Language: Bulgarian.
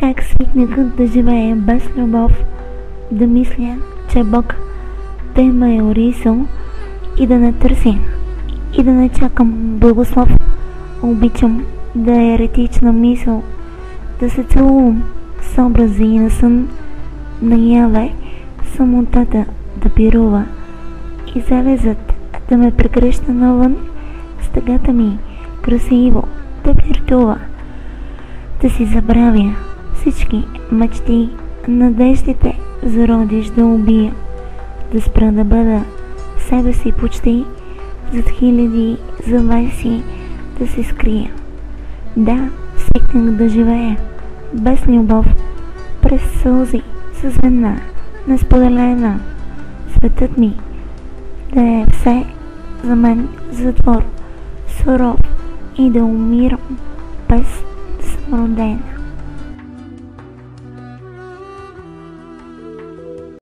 как свикнах да живея без любов, да мисля, че Бог да ме е орисал и да не търся и да не чакам благослов. Обичам да е еретична мисъл, да се целувам с образи и на сън, наяве самотата да пирува и залезът да ме прегръща навън, стъгата ми красиво да флиртува, да си забравя всички мечти, надеждите зародиш да убия, да спра да бъда себе си почти, зад хиляди завеси да се скрия. Да, свикнах да живея без любов, през сълзи с една несподелена. Светът ми да е все за мен затвор, суров и да умирам без да съм родена.